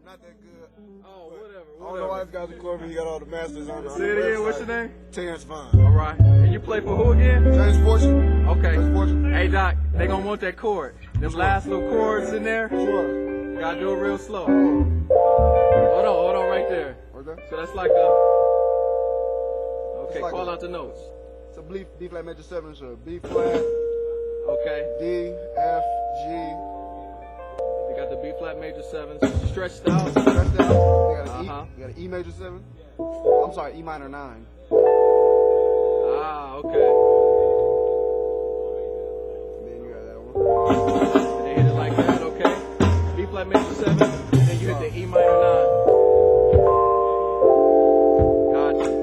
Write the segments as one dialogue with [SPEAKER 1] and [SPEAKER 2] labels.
[SPEAKER 1] not that good.
[SPEAKER 2] Oh, whatever.
[SPEAKER 1] I don't know why this guy's recording me. He got all the masters on the
[SPEAKER 2] Say it again. What's your name?
[SPEAKER 1] Terrence Vaughn.
[SPEAKER 2] All right. And you play for who again?
[SPEAKER 1] James Fortune.
[SPEAKER 2] Okay.
[SPEAKER 1] James Fortune.
[SPEAKER 2] Hey, Doc, they gonna want that chord. Them last little chords in there.
[SPEAKER 1] Which one?
[SPEAKER 2] You gotta do it real slow. Hold on, right there.
[SPEAKER 1] Right there?
[SPEAKER 2] So that's like a. Okay,
[SPEAKER 1] like
[SPEAKER 2] call out the notes.
[SPEAKER 1] It's a B flat major 7, so B flat,
[SPEAKER 2] Okay.
[SPEAKER 1] D, F, G.
[SPEAKER 2] You got the B flat major 7, stretched out.
[SPEAKER 1] Stretched out. You got an
[SPEAKER 2] Uh-huh.
[SPEAKER 1] E. You got an E major 7. I'm sorry, E minor 9.
[SPEAKER 2] Ah, okay.
[SPEAKER 1] And then you got that one.
[SPEAKER 2] And they hit it like that, okay. B flat major 7, and then you hit the E minor 9.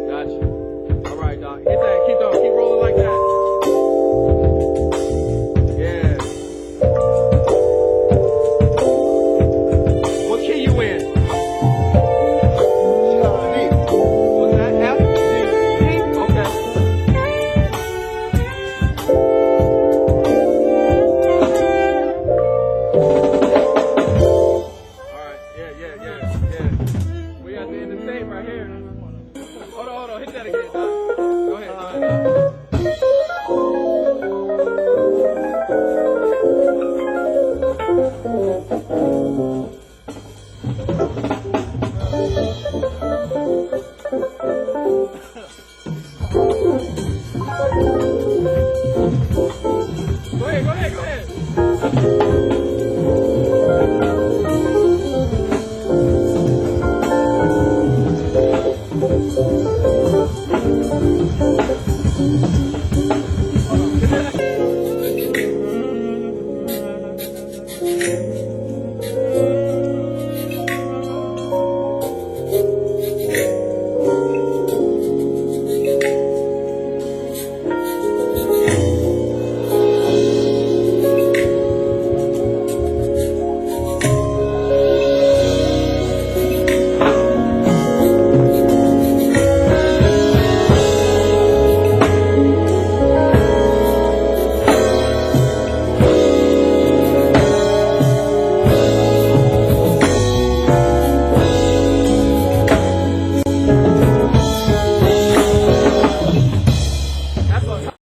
[SPEAKER 2] Gotcha. All right, Doc. Hit that. Keep rolling like that. Yeah. What key you in?
[SPEAKER 1] D.
[SPEAKER 2] What's that? F? D? Okay. Alright, yeah. We got the end of the tape right here. Hold on. Hit that again, Doc. Go ahead, Doc. Go ahead.